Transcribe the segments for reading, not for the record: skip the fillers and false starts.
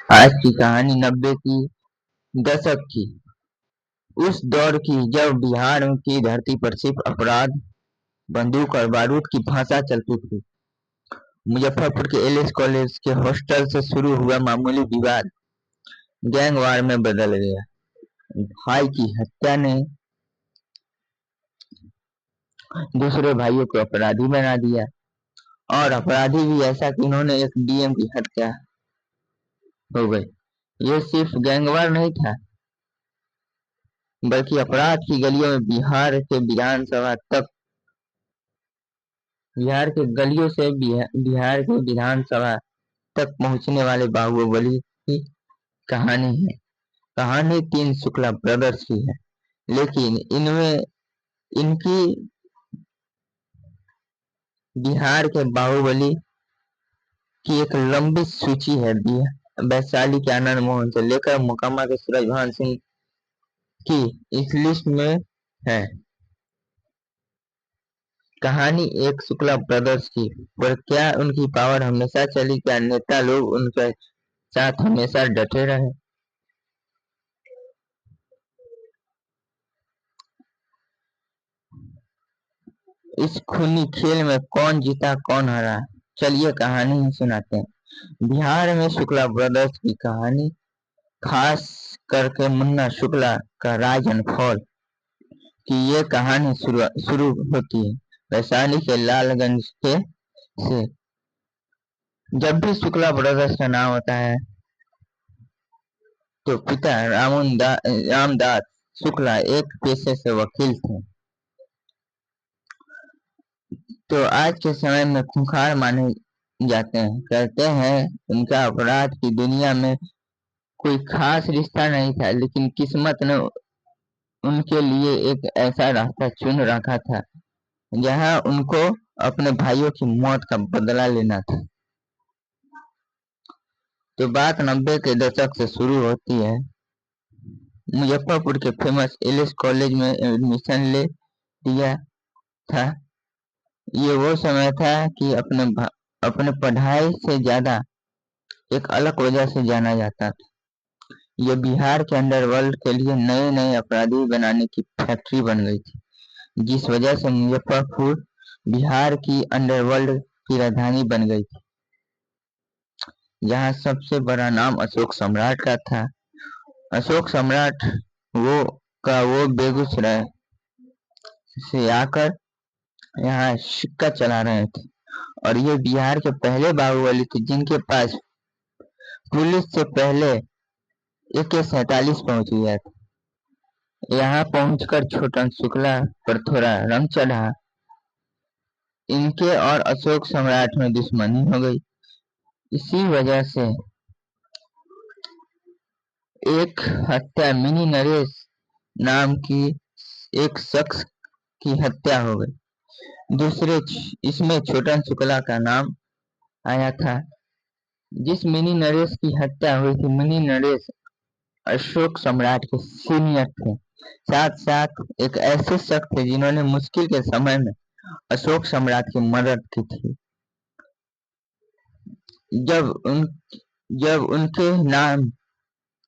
आज की कहानी 90 की दशक की, उस दौर की जब बिहार की धरती पर सिर्फ अपराध, बंदूक और बारूद की भाषा चलती थी। मुजफ्फरपुर के एलएस कॉलेज के हॉस्टल से शुरू हुआ मामूली विवाद गैंग वार में बदल गया। भाई की हत्या ने दूसरे भाइयों को अपराधी बना दिया, और अपराधी भी ऐसा कि उन्होंने एक डीएम की हत्या हो गई। ये सिर्फ गैंगवार नहीं था, बल्कि अपराध की गलियों में बिहार के विधानसभा तक पहुंचने वाले बाहुबली की कहानी है। कहानी तीन शुक्ला ब्रदर्स की है, लेकिन इनमें इनकी बिहार के बाहुबली की एक लंबी सूची है। वैशाली के आनंद मोहन से लेकर मोकामा के सूरजभान सिंह की इस लिस्ट में है। कहानी एक शुक्ला ब्रदर्स की, पर क्या उनकी पावर हमेशा चली? क्या नेता लोग उनके साथ हमेशा डटे रहे? इस खूनी खेल में कौन जीता कौन हारा, चलिए कहानी ही सुनाते हैं। बिहार में शुक्ला ब्रदर्स की कहानी, खास करके मुन्ना शुक्ला का राज एंड फॉल की ये कहानी शुरू होती है वैशाली के लालगंज के से। जब भी शुक्ला ब्रदर्स का नाम होता है तो पिता रामदास शुक्ला एक पेशे से वकील थे, तो आज के समय में खूंखार माने जाते हैं। कहते हैं उनका अपराध की दुनिया में कोई खास रिश्ता नहीं था, लेकिन किस्मत ने उनके लिए एक ऐसा रास्ता चुन रखा था जहां उनको अपने भाइयों की मौत का बदला लेना था। तो बात 90 के दशक से शुरू होती है। मुजफ्फरपुर के फेमस एलएस कॉलेज में एडमिशन ले लिया था। ये वो समय था कि अपने पढ़ाई से ज्यादा एक अलग वजह से जाना जाता था। यह बिहार के अंडरवर्ल्ड के लिए नए नए अपराधी बनाने की फैक्ट्री बन गई थी, जिस वजह से मुजफ्फरपुर बिहार की अंडरवर्ल्ड की राजधानी बन गई थी, जहां सबसे बड़ा नाम अशोक सम्राट का था। अशोक सम्राट वो बेगूसराय से आकर यहाँ सिक्का चला रहे थे, और ये बिहार के पहले बाहुबली थे जिनके पास पुलिस से पहले AK-47 पहुंच गया था। यहाँ पहुंचकर छोटन शुक्ला पर थोड़ा रंग चढ़ा। इनके और अशोक सम्राट में दुश्मनी हो गई। इसी वजह से एक हत्या, मिनी नरेश नाम की एक शख्स की हत्या हो गई। इसमें छोटन शुक्ला का नाम आया था। जिस मिनी नरेश की हत्या हुई थी, मिनी नरेश अशोक सम्राट के सीनियर थे, साथ साथ एक ऐसे शख्स थे जिन्होंने मुश्किल के समय में अशोक सम्राट की मदद की थी। जब उन जब उनके नाम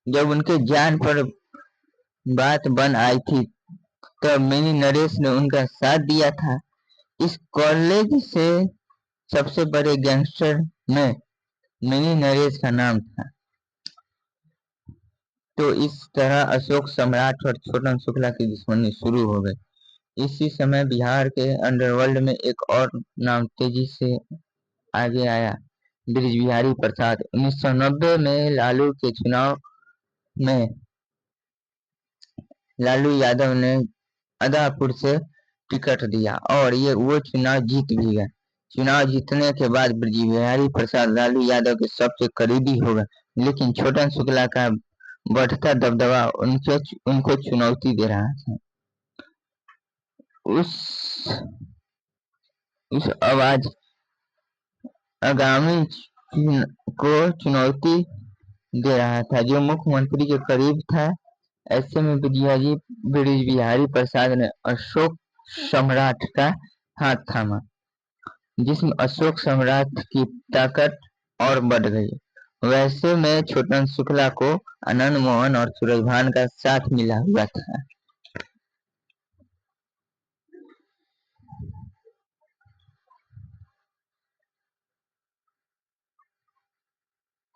जब उनके जान पर बात बन आई थी, तब मिनी नरेश ने उनका साथ दिया था। इस कॉलेज से सबसे बड़े गैंगस्टर में मिनी नरेश का नाम था। तो इस तरह अशोक सम्राट और छोटन शुक्ला की दुश्मनी शुरू हो गई। इसी समय बिहार के अंडरवर्ल्ड में एक और नाम तेजी से आगे आया, ब्रिज बिहारी प्रसाद। 1990 में में लालू यादव ने अदापुर से टिकट दिया और वो चुनाव जीत भी गए। चुनाव जीतने के बाद ब्रिज बिहारी प्रसाद लालू यादव के सबसे करीबी हो गए, लेकिन छोटन शुक्ला का बढ़ता दबदबा उनको चुनौती दे रहा था। उस आवाज आगामी को चुनौती दे रहा था जो मुख्यमंत्री के करीब था। ऐसे में ब्रिज बिहारी प्रसाद ने अशोक सम्राट का हाथ थामा, जिसमें अशोक सम्राट की ताकत और बढ़ गई। वैसे में छोटन शुक्ला को आनंद मोहन और सूरजभान का साथ मिला हुआ था।